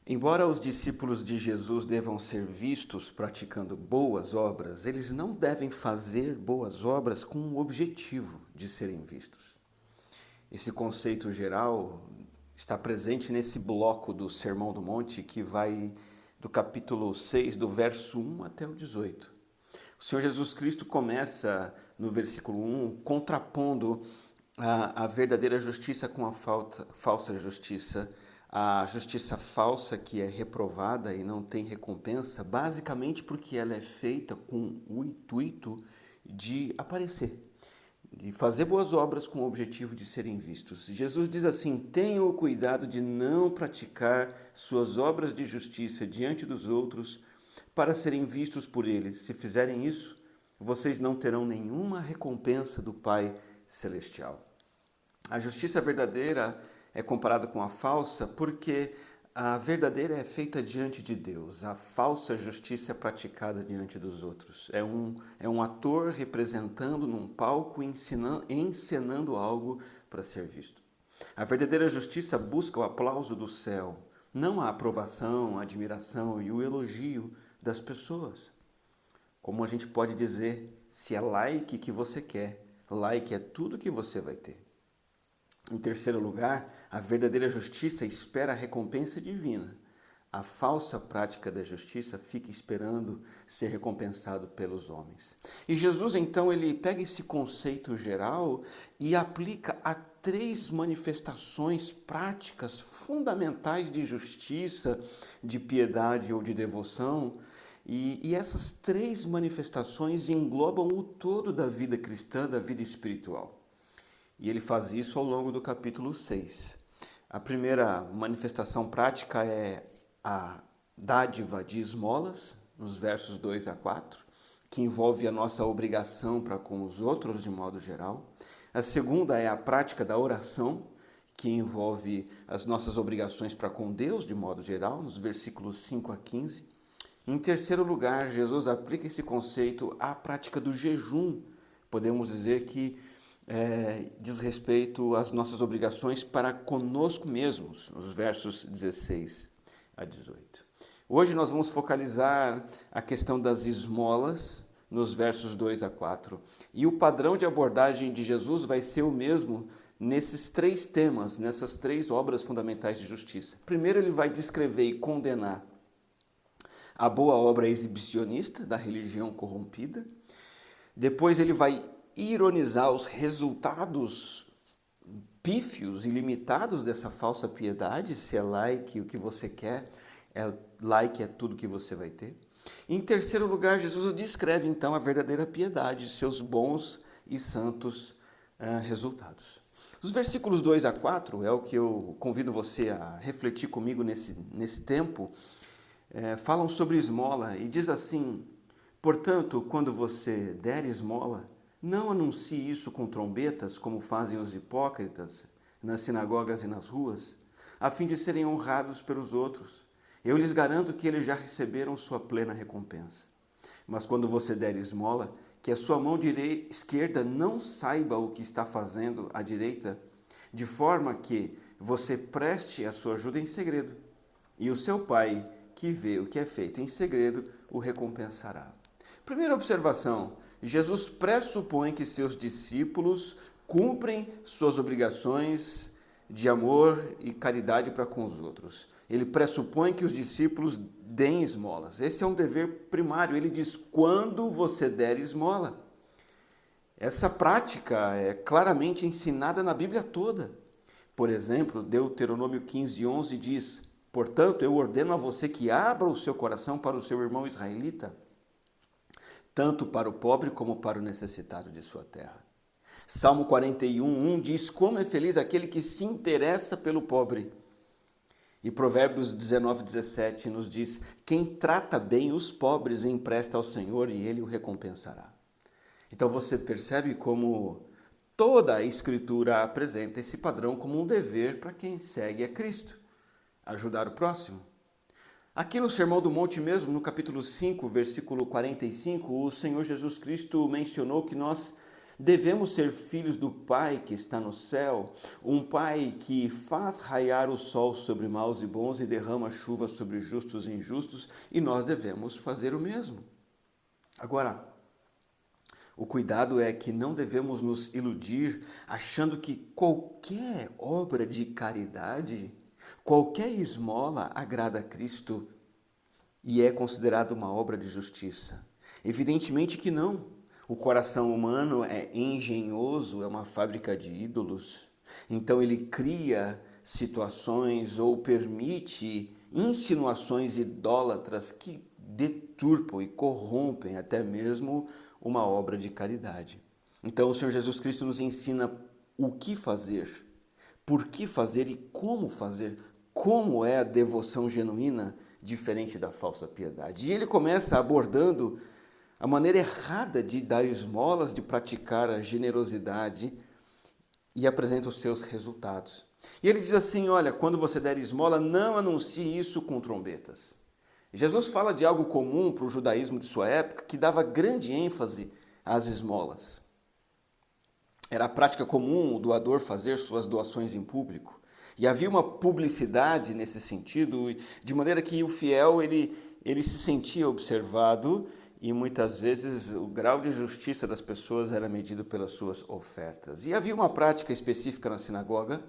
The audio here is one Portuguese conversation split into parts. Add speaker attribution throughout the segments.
Speaker 1: Embora os discípulos de Jesus devam ser vistos praticando boas obras, eles não devem fazer boas obras com o objetivo de serem vistos. Esse conceito geral está presente nesse bloco do Sermão do Monte que vai do capítulo 6, do verso 1 até o 18. O Senhor Jesus Cristo começa no versículo 1 contrapondo a verdadeira justiça com a falsa justiça. A justiça falsa que é reprovada e não tem recompensa, basicamente porque ela é feita com o intuito de aparecer, de fazer boas obras com o objetivo de serem vistos. Jesus diz assim: tenham o cuidado de não praticar suas obras de justiça diante dos outros para serem vistos por eles. Se fizerem isso, vocês não terão nenhuma recompensa do Pai Celestial. A justiça verdadeira é comparada com a falsa porque a verdadeira é feita diante de Deus, a falsa justiça é praticada diante dos outros. É um ator representando num palco, encenando algo para ser visto. A verdadeira justiça busca o aplauso do céu, não a aprovação, a admiração e o elogio das pessoas. Como a gente pode dizer, se é like que você quer, like é tudo que você vai ter. Em terceiro lugar, a verdadeira justiça espera a recompensa divina. A falsa prática da justiça fica esperando ser recompensado pelos homens. E Jesus, então, ele pega esse conceito geral e aplica a três manifestações práticas fundamentais de justiça, de piedade ou de devoção. E essas três manifestações englobam o todo da vida cristã, da vida espiritual. E ele faz isso ao longo do capítulo 6. A primeira manifestação prática é a dádiva de esmolas, nos versos 2 a 4, que envolve a nossa obrigação para com os outros de modo geral. A segunda é a prática da oração, que envolve as nossas obrigações para com Deus de modo geral, nos versículos 5 a 15. Em terceiro lugar, Jesus aplica esse conceito à prática do jejum. Podemos dizer que diz respeito às nossas obrigações para conosco mesmos, nos versos 16 a 18. Hoje nós vamos focalizar a questão das esmolas, nos versos 2 a 4. E o padrão de abordagem de Jesus vai ser o mesmo nesses três temas, nessas três obras fundamentais de justiça. Primeiro, ele vai descrever e condenar a boa obra exibicionista da religião corrompida. Depois, ele vai ironizar os resultados pífios e limitados dessa falsa piedade, se é like o que você quer, like é tudo que você vai ter. Em terceiro lugar, Jesus descreve então a verdadeira piedade, seus bons e santos resultados. Os versículos 2 a 4 é o que eu convido você a refletir comigo nesse tempo, falam sobre esmola e diz assim: portanto, quando você der esmola, não anuncie isso com trombetas, como fazem os hipócritas nas sinagogas e nas ruas, a fim de serem honrados pelos outros. Eu lhes garanto que eles já receberam sua plena recompensa. Mas quando você der esmola, que a sua mão esquerda não saiba o que está fazendo a direita, de forma que você preste a sua ajuda em segredo, e o seu pai, que vê o que é feito em segredo, o recompensará. Primeira observação: Jesus pressupõe que seus discípulos cumprem suas obrigações de amor e caridade para com os outros. Ele pressupõe que os discípulos deem esmolas. Esse é um dever primário. Ele diz: quando você der esmola. Essa prática é claramente ensinada na Bíblia toda. Por exemplo, Deuteronômio 15:11 diz: portanto, eu ordeno a você que abra o seu coração para o seu irmão israelita, tanto para o pobre como para o necessitado de sua terra. Salmo 41:1 diz: como é feliz aquele que se interessa pelo pobre. E Provérbios 19:17 nos diz: quem trata bem os pobres empresta ao Senhor e ele o recompensará. Então você percebe como toda a Escritura apresenta esse padrão como um dever para quem segue a Cristo: ajudar o próximo. Aqui no Sermão do Monte mesmo, no capítulo 5, versículo 45, o Senhor Jesus Cristo mencionou que nós Devemos ser filhos do Pai que está no céu, um Pai que faz raiar o sol sobre maus e bons e derrama chuva sobre justos e injustos, e nós devemos fazer o mesmo. Agora, o cuidado é que não devemos nos iludir achando que qualquer obra de caridade, qualquer esmola agrada a Cristo e é considerado uma obra de justiça. Evidentemente que não. O coração humano é engenhoso, é uma fábrica de ídolos. Então ele cria situações ou permite insinuações idólatras que deturpam e corrompem até mesmo uma obra de caridade. Então o Senhor Jesus Cristo nos ensina o que fazer, por que fazer e como é a devoção genuína, diferente da falsa piedade. E ele começa abordando a maneira errada de dar esmolas, de praticar a generosidade e apresenta os seus resultados. E ele diz assim, olha, quando você der esmola, não anuncie isso com trombetas. Jesus fala de algo comum para o judaísmo de sua época, que dava grande ênfase às esmolas. Era a prática comum o doador fazer suas doações em público. E havia uma publicidade nesse sentido, de maneira que o fiel ele se sentia observado e muitas vezes o grau de justiça das pessoas era medido pelas suas ofertas. E havia uma prática específica na sinagoga,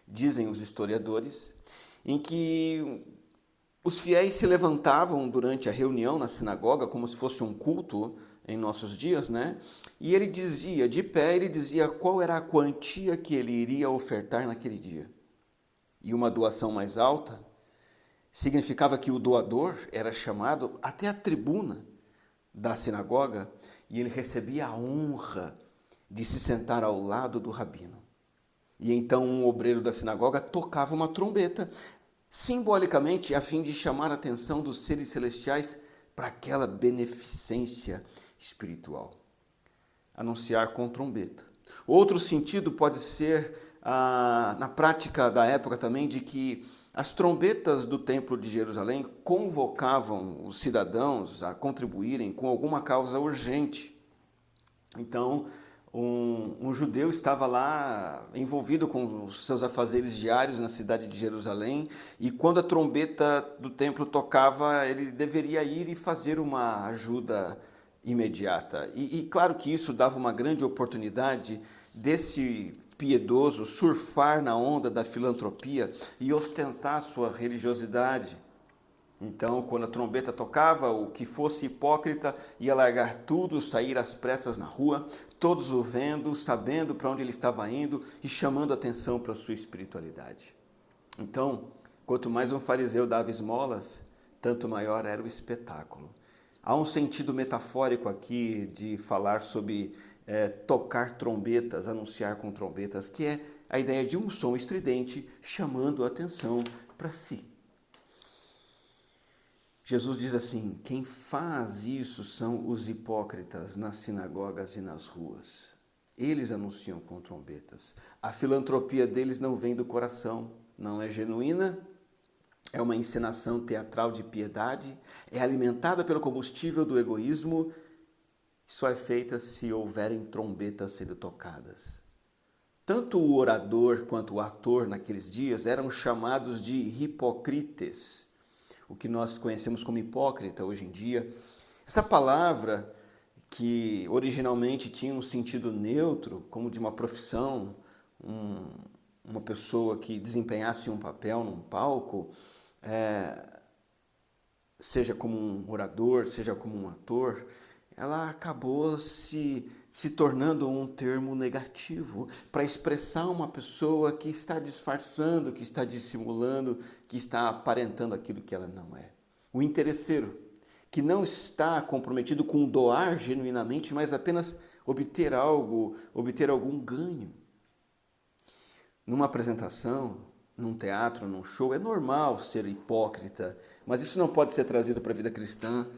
Speaker 1: dizem os historiadores, em que os fiéis se levantavam durante a reunião na sinagoga, como se fosse um culto em nossos dias, né? E ele dizia, de pé, ele dizia qual era a quantia que ele iria ofertar naquele dia. E uma doação mais alta significava que o doador era chamado até a tribuna da sinagoga e ele recebia a honra de se sentar ao lado do rabino. E então um obreiro da sinagoga tocava uma trombeta, simbolicamente a fim de chamar a atenção dos seres celestiais para aquela beneficência espiritual. Anunciar com trombeta. Outro sentido pode ser na prática da época também de que as trombetas do Templo de Jerusalém convocavam os cidadãos a contribuírem com alguma causa urgente. Então, um judeu estava lá envolvido com os seus afazeres diários na cidade de Jerusalém e quando a trombeta do templo tocava, ele deveria ir e fazer uma ajuda imediata. E claro que isso dava uma grande oportunidade desse piedoso surfar na onda da filantropia e ostentar sua religiosidade. Então, quando a trombeta tocava, o que fosse hipócrita ia largar tudo, sair às pressas na rua, todos o vendo, sabendo para onde ele estava indo e chamando atenção para a sua espiritualidade. Então, quanto mais um fariseu dava esmolas, tanto maior era o espetáculo. Há um sentido metafórico aqui de falar sobre tocar trombetas, anunciar com trombetas, que é a ideia de um som estridente chamando a atenção para si. Jesus diz assim, quem faz isso são os hipócritas nas sinagogas e nas ruas. Eles anunciam com trombetas. A filantropia deles não vem do coração, não é genuína, é uma encenação teatral de piedade, é alimentada pelo combustível do egoísmo, só é feita se houverem trombetas sendo tocadas. Tanto o orador quanto o ator naqueles dias eram chamados de hipocrites, o que nós conhecemos como hipócrita hoje em dia. Essa palavra, que originalmente tinha um sentido neutro, como de uma profissão, uma pessoa que desempenhasse um papel num palco, seja como um orador, seja como um ator, ela acabou se tornando um termo negativo para expressar uma pessoa que está disfarçando, que está dissimulando, que está aparentando aquilo que ela não é. O interesseiro, que não está comprometido com doar genuinamente, mas apenas obter algo, obter algum ganho. Numa apresentação, num teatro, num show, é normal ser hipócrita, mas isso não pode ser trazido para a vida cristã.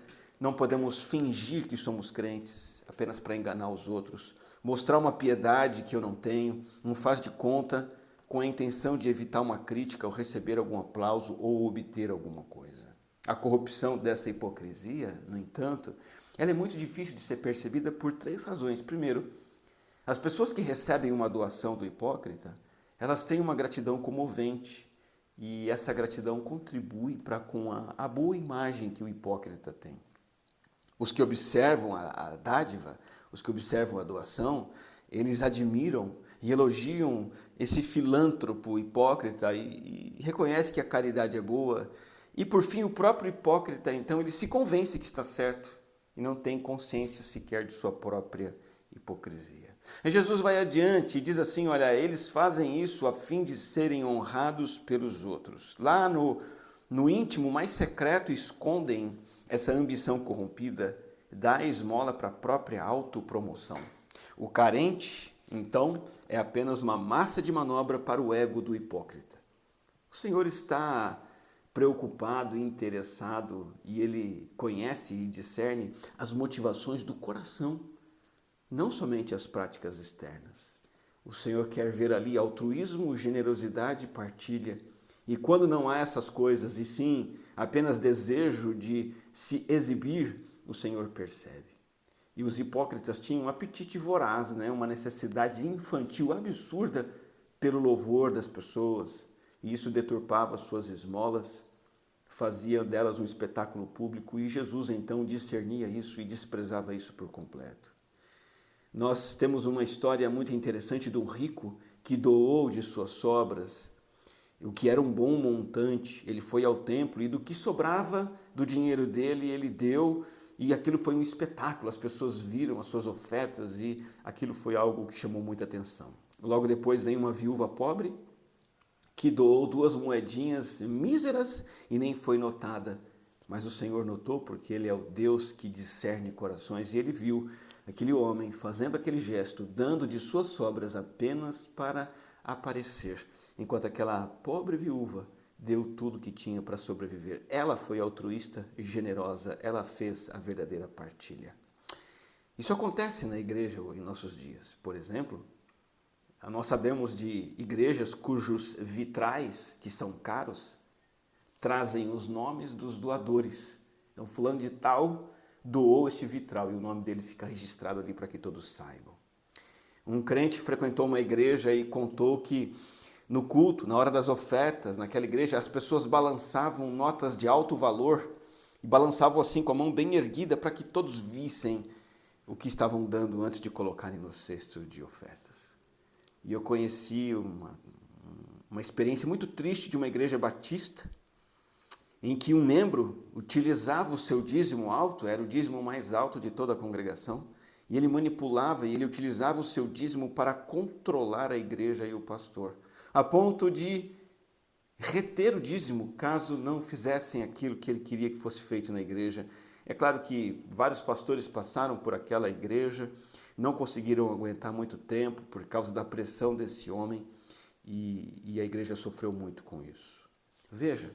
Speaker 1: Não podemos fingir que somos crentes apenas para enganar os outros, mostrar uma piedade que eu não tenho, um faz de conta com a intenção de evitar uma crítica ou receber algum aplauso ou obter alguma coisa. A corrupção dessa hipocrisia, no entanto, ela é muito difícil de ser percebida por 3 razões. Primeiro, As pessoas que recebem uma doação do hipócrita, elas têm uma gratidão comovente e essa gratidão contribui para com a boa imagem que o hipócrita tem. Os que observam a dádiva, os que observam a doação, eles admiram e elogiam esse filântropo hipócrita e reconhecem que a caridade é boa. E por fim, o próprio hipócrita, então, ele se convence que está certo e não tem consciência sequer de sua própria hipocrisia. E Jesus vai adiante e diz assim, olha, eles fazem isso a fim de serem honrados pelos outros. Lá no íntimo mais secreto escondem essa ambição corrompida, dá esmola para a própria autopromoção. O carente, então, é apenas uma massa de manobra para o ego do hipócrita. O Senhor está preocupado e interessado e Ele conhece e discerne as motivações do coração, não somente as práticas externas. O Senhor quer ver ali altruísmo, generosidade e partilha. E quando não há essas coisas, e sim apenas desejo de se exibir, o Senhor percebe. E os hipócritas tinham um apetite voraz, uma necessidade infantil absurda pelo louvor das pessoas. E isso deturpava suas esmolas, fazia delas um espetáculo público. E Jesus então discernia isso e desprezava isso por completo. Nós temos uma história muito interessante do rico que doou de suas sobras, o que era um bom montante. Ele foi ao templo e do que sobrava do dinheiro dele, ele deu. E aquilo foi um espetáculo, as pessoas viram as suas ofertas e aquilo foi algo que chamou muita atenção. Logo depois vem uma viúva pobre que doou 2 moedinhas míseras e nem foi notada. Mas o Senhor notou porque Ele é o Deus que discerne corações e Ele viu aquele homem fazendo aquele gesto, dando de suas sobras apenas para aparecer, enquanto aquela pobre viúva deu tudo que tinha para sobreviver. Ela foi altruísta e generosa, ela fez a verdadeira partilha. Isso acontece na igreja em nossos dias. Por exemplo, nós sabemos de igrejas cujos vitrais, que são caros, trazem os nomes dos doadores. Então, fulano de tal doou este vitral e o nome dele fica registrado ali para que todos saibam. Um crente frequentou uma igreja e contou que no culto, na hora das ofertas, naquela igreja, as pessoas balançavam notas de alto valor e balançavam assim com a mão bem erguida para que todos vissem o que estavam dando antes de colocarem no cesto de ofertas. E eu conheci uma experiência muito triste de uma igreja batista, em que um membro utilizava o seu dízimo alto, era o dízimo mais alto de toda a congregação, e ele manipulava e ele utilizava o seu dízimo para controlar a igreja e o pastor, a ponto de reter o dízimo caso não fizessem aquilo que ele queria que fosse feito na igreja. É claro que vários pastores passaram por aquela igreja, não conseguiram aguentar muito tempo por causa da pressão desse homem e a igreja sofreu muito com isso. Veja,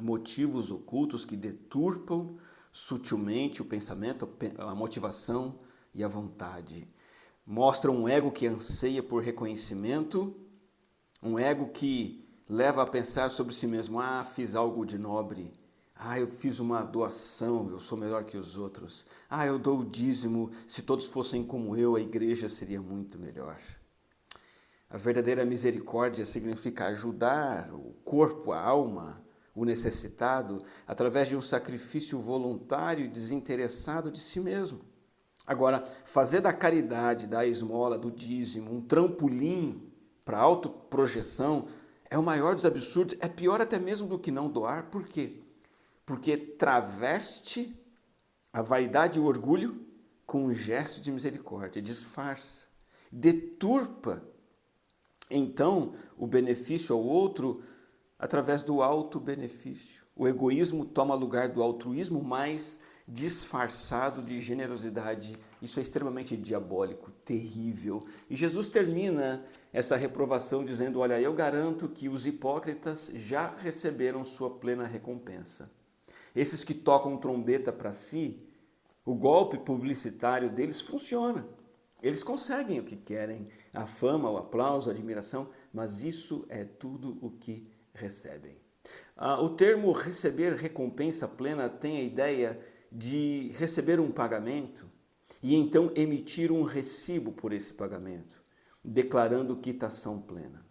Speaker 1: motivos ocultos que deturpam sutilmente o pensamento, a motivação e a vontade. Mostram um ego que anseia por reconhecimento, um ego que leva a pensar sobre si mesmo, fiz algo de nobre, eu fiz uma doação, eu sou melhor que os outros, eu dou o dízimo, se todos fossem como eu, a igreja seria muito melhor. A verdadeira misericórdia significa ajudar o corpo, a alma, o necessitado, através de um sacrifício voluntário e desinteressado de si mesmo. Agora, fazer da caridade, da esmola, do dízimo, um trampolim para a autoprojeção é o maior dos absurdos, é pior até mesmo do que não doar. Por quê? Porque traveste a vaidade e o orgulho com um gesto de misericórdia, disfarça, deturpa, então, o benefício ao outro através do auto-benefício. O egoísmo toma lugar do altruísmo, mas disfarçado de generosidade. Isso é extremamente diabólico, terrível. E Jesus termina essa reprovação dizendo, olha, eu garanto que os hipócritas já receberam sua plena recompensa. Esses que tocam trombeta para si, o golpe publicitário deles funciona. Eles conseguem o que querem, a fama, o aplauso, a admiração, mas isso é tudo o que recebem. O termo receber recompensa plena tem a ideia de receber um pagamento e então emitir um recibo por esse pagamento, declarando quitação plena.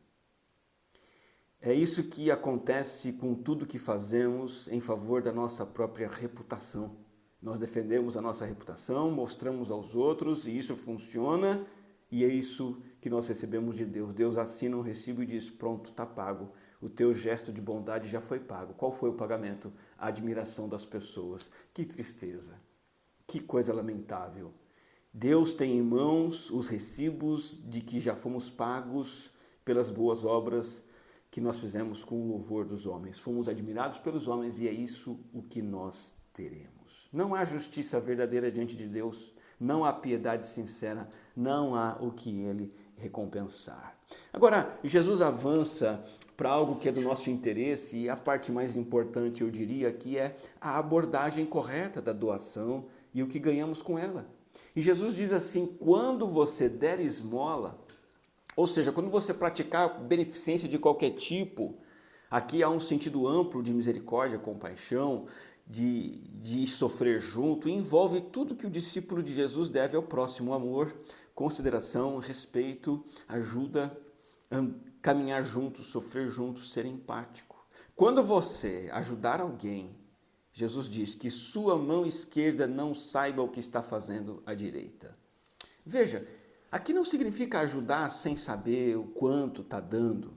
Speaker 1: É isso que acontece com tudo que fazemos em favor da nossa própria reputação. Nós defendemos a nossa reputação, mostramos aos outros e isso funciona, e é isso que nós recebemos de Deus. Deus assina um recibo e diz: pronto, está pago. O teu gesto de bondade já foi pago. Qual foi o pagamento? A admiração das pessoas. Que tristeza, que coisa lamentável. Deus tem em mãos os recibos de que já fomos pagos pelas boas obras que nós fizemos com o louvor dos homens. Fomos admirados pelos homens e é isso o que nós teremos. Não há justiça verdadeira diante de Deus, não há piedade sincera, não há o que ele recompensar. Agora, Jesus avança para algo que é do nosso interesse e a parte mais importante, eu diria, que é a abordagem correta da doação e o que ganhamos com ela. E Jesus diz assim: quando você der esmola, ou seja, quando você praticar beneficência de qualquer tipo, aqui há um sentido amplo de misericórdia, compaixão, de sofrer junto, envolve tudo que o discípulo de Jesus deve ao próximo: amor, consideração, respeito, ajuda, caminhar juntos, sofrer juntos, ser empático. Quando você ajudar alguém, Jesus diz que sua mão esquerda não saiba o que está fazendo a direita. Veja, aqui não significa ajudar sem saber o quanto está dando,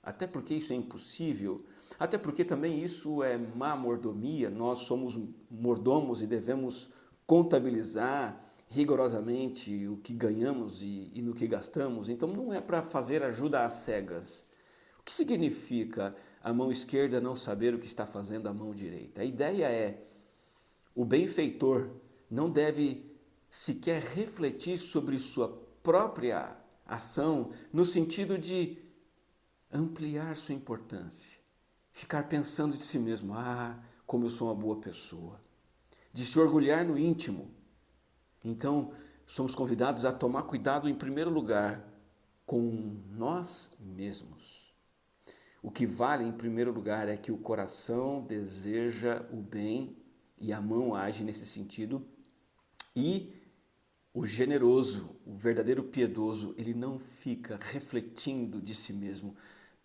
Speaker 1: até porque isso é impossível, até porque também isso é má mordomia. Nós somos mordomos e devemos contabilizar rigorosamente o que ganhamos e no que gastamos, então não é para fazer ajuda às cegas. O que significa a mão esquerda não saber o que está fazendo a mão direita? A ideia é: o benfeitor não deve sequer refletir sobre sua própria ação, no sentido de ampliar sua importância, ficar pensando de si mesmo: ah, como eu sou uma boa pessoa, de se orgulhar no íntimo. Então, somos convidados a tomar cuidado, em primeiro lugar, com nós mesmos. O que vale, em primeiro lugar, é que o coração deseja o bem e a mão age nesse sentido. E o generoso, o verdadeiro piedoso, ele não fica refletindo de si mesmo: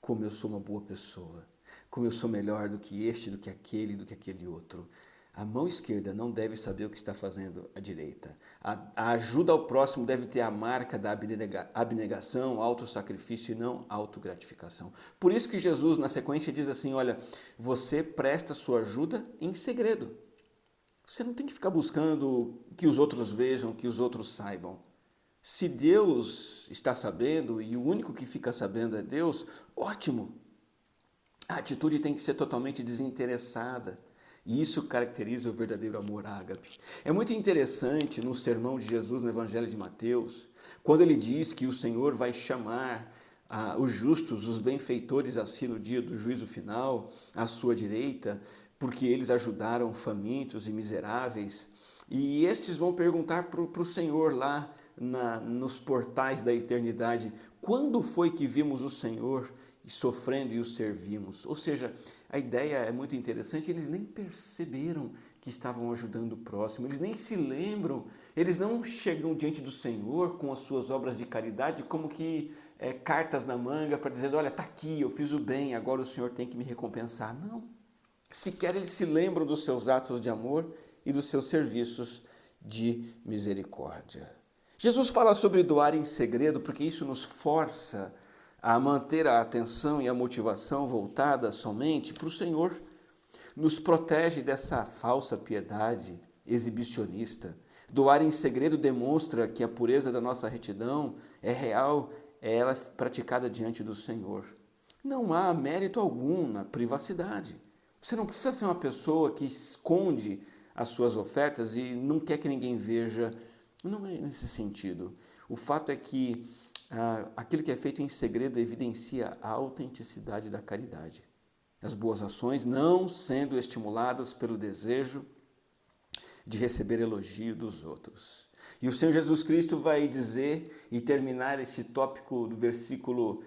Speaker 1: como eu sou uma boa pessoa, como eu sou melhor do que este, do que aquele outro. A mão esquerda não deve saber o que está fazendo a direita. A ajuda ao próximo deve ter a marca da abnegação, autossacrifício e não autogratificação. Por isso que Jesus, na sequência, diz assim: olha, você presta sua ajuda em segredo. Você não tem que ficar buscando que os outros vejam, que os outros saibam. Se Deus está sabendo e o único que fica sabendo é Deus, ótimo. A atitude tem que ser totalmente desinteressada. E isso caracteriza o verdadeiro amor ágape. É muito interessante no sermão de Jesus no Evangelho de Mateus, quando ele diz que o Senhor vai chamar os justos, os benfeitores assim no dia do juízo final, à sua direita, porque eles ajudaram famintos e miseráveis. E estes vão perguntar para o Senhor lá nos portais da eternidade: quando foi que vimos o Senhor sofrendo e o servimos? Ou seja, a ideia é muito interessante. Eles nem perceberam que estavam ajudando o próximo, eles nem se lembram, eles não chegam diante do Senhor com as suas obras de caridade como que cartas na manga para dizer: olha, está aqui, eu fiz o bem, agora o Senhor tem que me recompensar. Não, sequer eles se lembram dos seus atos de amor e dos seus serviços de misericórdia. Jesus fala sobre doar em segredo porque isso nos força a manter a atenção e a motivação voltada somente para o Senhor. Nos protege dessa falsa piedade exibicionista. Doar em segredo demonstra que a pureza da nossa retidão é real, é ela praticada diante do Senhor. Não há mérito algum na privacidade. Você não precisa ser uma pessoa que esconde as suas ofertas e não quer que ninguém veja. Não é nesse sentido. O fato é que aquilo que é feito em segredo evidencia a autenticidade da caridade. As boas ações não sendo estimuladas pelo desejo de receber elogio dos outros. E o Senhor Jesus Cristo vai dizer e terminar esse tópico do versículo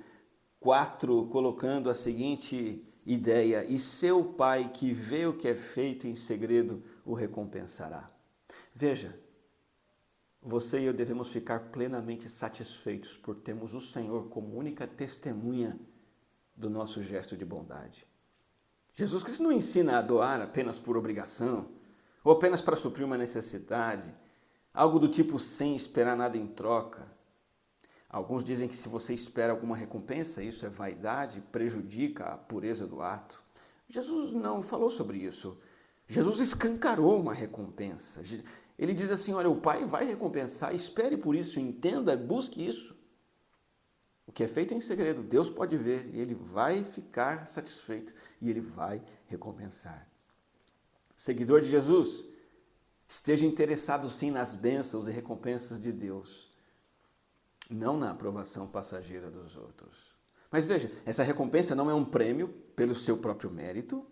Speaker 1: 4 colocando a seguinte ideia: e seu Pai que vê o que é feito em segredo o recompensará. Veja, você e eu devemos ficar plenamente satisfeitos por termos o Senhor como única testemunha do nosso gesto de bondade. Jesus Cristo não ensina a doar apenas por obrigação, ou apenas para suprir uma necessidade, algo do tipo sem esperar nada em troca. Alguns dizem que se você espera alguma recompensa, isso é vaidade, prejudica a pureza do ato. Jesus não falou sobre isso. Jesus escancarou uma recompensa. Ele diz assim, olha, o Pai vai recompensar, espere por isso, entenda, busque isso. O que é feito em segredo, Deus pode ver e Ele vai ficar satisfeito e Ele vai recompensar. Seguidor de Jesus, esteja interessado sim nas bênçãos e recompensas de Deus, não na aprovação passageira dos outros. Mas veja, essa recompensa não é um prêmio pelo seu próprio mérito,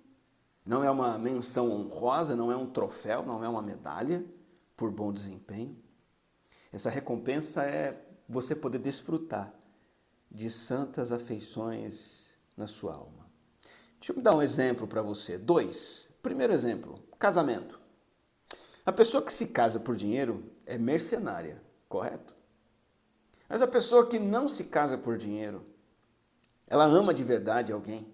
Speaker 1: não é uma menção honrosa, não é um troféu, não é uma medalha por bom desempenho. Essa recompensa é você poder desfrutar de santas afeições na sua alma. Deixa eu me dar um exemplo para você. 2. Primeiro exemplo, casamento. A pessoa que se casa por dinheiro é mercenária, correto? Mas a pessoa que não se casa por dinheiro, ela ama de verdade alguém.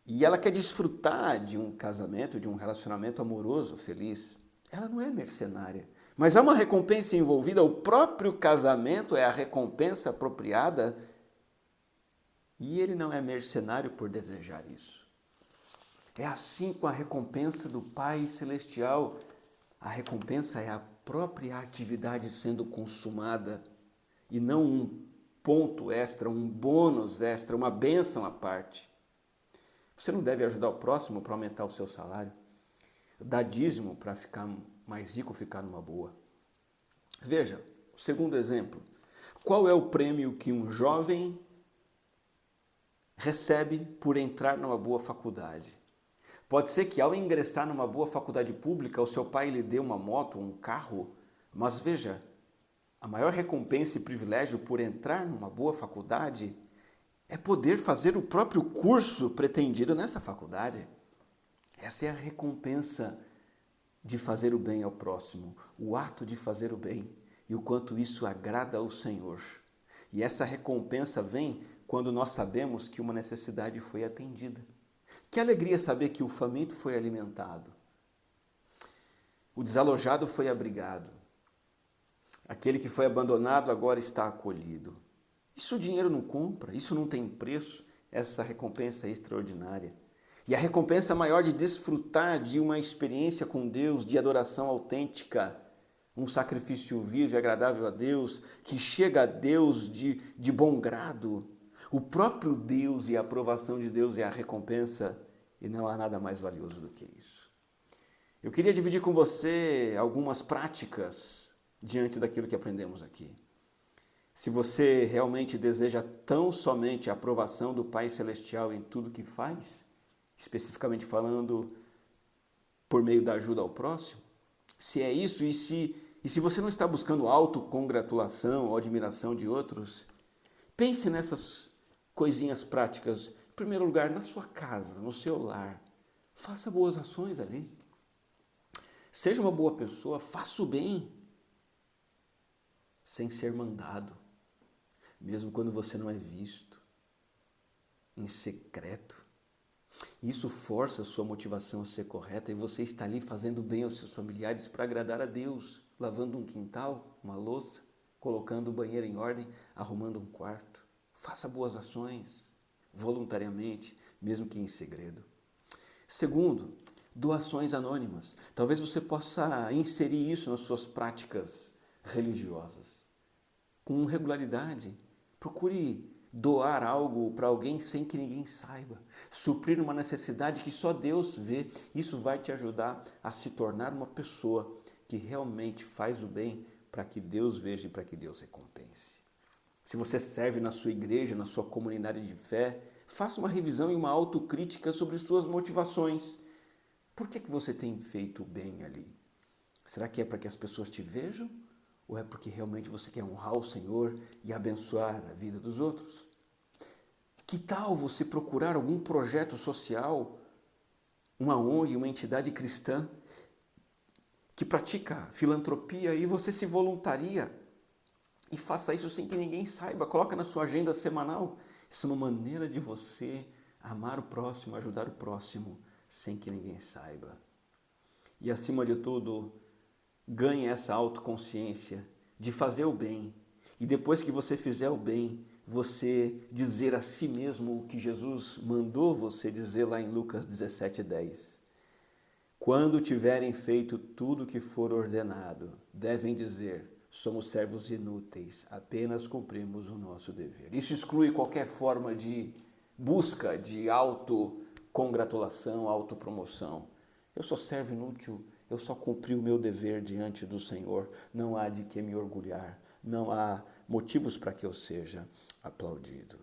Speaker 1: E ela quer desfrutar de um casamento, de um relacionamento amoroso, feliz. Ela não é mercenária. Mas há uma recompensa envolvida, o próprio casamento é a recompensa apropriada. E ele não é mercenário por desejar isso. É assim com a recompensa do Pai Celestial. A recompensa é a própria atividade sendo consumada e não um ponto extra, um bônus extra, uma bênção à parte. Você não deve ajudar o próximo para aumentar o seu salário. Dar dízimo para ficar mais rico, ficar numa boa. Veja, segundo exemplo. Qual é o prêmio que um jovem recebe por entrar numa boa faculdade? Pode ser que ao ingressar numa boa faculdade pública, o seu pai lhe dê uma moto, um carro, mas veja, a maior recompensa e privilégio por entrar numa boa faculdade é poder fazer o próprio curso pretendido nessa faculdade. Essa é a recompensa de fazer o bem ao próximo, o ato de fazer o bem e o quanto isso agrada ao Senhor. E essa recompensa vem quando nós sabemos que uma necessidade foi atendida. Que alegria saber que o faminto foi alimentado, o desalojado foi abrigado, aquele que foi abandonado agora está acolhido. Isso o dinheiro não compra, isso não tem preço, essa recompensa é extraordinária. E a recompensa maior de desfrutar de uma experiência com Deus, de adoração autêntica, um sacrifício vivo e agradável a Deus, que chega a Deus de bom grado. O próprio Deus e a aprovação de Deus é a recompensa e não há nada mais valioso do que isso. Eu queria dividir com você algumas práticas diante daquilo que aprendemos aqui. Se você realmente deseja tão somente a aprovação do Pai Celestial em tudo que faz, especificamente falando por meio da ajuda ao próximo, se é isso e se você não está buscando autocongratulação ou admiração de outros, pense nessas coisinhas práticas. Em primeiro lugar, na sua casa, no seu lar. Faça boas ações ali. Seja uma boa pessoa, faça o bem, sem ser mandado, mesmo quando você não é visto, em secreto. Isso força a sua motivação a ser correta e você está ali fazendo bem aos seus familiares para agradar a Deus, lavando um quintal, uma louça, colocando o banheiro em ordem, arrumando um quarto. Faça boas ações, voluntariamente, mesmo que em segredo. Segundo, doações anônimas. Talvez você possa inserir isso nas suas práticas religiosas. Com regularidade, procure doar algo para alguém sem que ninguém saiba. Suprir uma necessidade que só Deus vê. Isso vai te ajudar a se tornar uma pessoa que realmente faz o bem para que Deus veja e para que Deus recompense. Se você serve na sua igreja, na sua comunidade de fé, faça uma revisão e uma autocrítica sobre suas motivações. Por que você tem feito o bem ali? Será que é para que as pessoas te vejam? Ou é porque realmente você quer honrar o Senhor e abençoar a vida dos outros? Que tal você procurar algum projeto social, uma ONG, uma entidade cristã, que pratica filantropia e você se voluntaria e faça isso sem que ninguém saiba. Coloca na sua agenda semanal. Isso é uma maneira de você amar o próximo, ajudar o próximo sem que ninguém saiba. E acima de tudo, ganhe essa autoconsciência de fazer o bem. E depois que você fizer o bem, você dizer a si mesmo o que Jesus mandou você dizer lá em Lucas 17:10. Quando tiverem feito tudo o que for ordenado, devem dizer: somos servos inúteis, apenas cumprimos o nosso dever. Isso exclui qualquer forma de busca de autocongratulação, autopromoção. Eu sou servo inútil, eu só cumpri o meu dever diante do Senhor, não há de que me orgulhar, não há motivos para que eu seja aplaudido.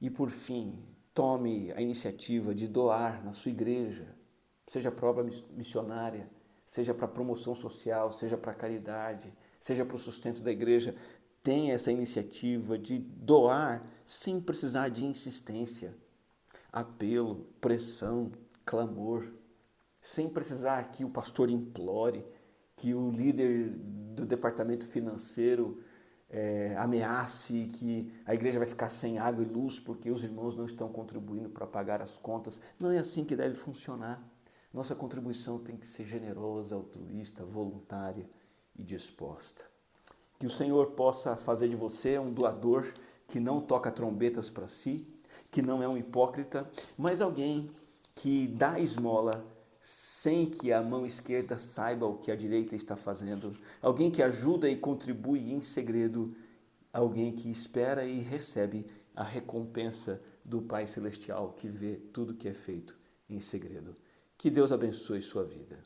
Speaker 1: E por fim, tome a iniciativa de doar na sua igreja, seja para obra missionária, seja para promoção social, seja para caridade, seja para o sustento da igreja. Tenha essa iniciativa de doar sem precisar de insistência, apelo, pressão, clamor, sem precisar que o pastor implore, que o líder do departamento financeiro ameace que a igreja vai ficar sem água e luz porque os irmãos não estão contribuindo para pagar as contas. Não é assim que deve funcionar. Nossa contribuição tem que ser generosa, altruísta, voluntária e disposta. Que o Senhor possa fazer de você um doador que não toca trombetas para si, que não é um hipócrita, mas alguém que dá esmola sem que a mão esquerda saiba o que a direita está fazendo. Alguém que ajuda e contribui em segredo. Alguém que espera e recebe a recompensa do Pai Celestial que vê tudo que é feito em segredo. Que Deus abençoe sua vida.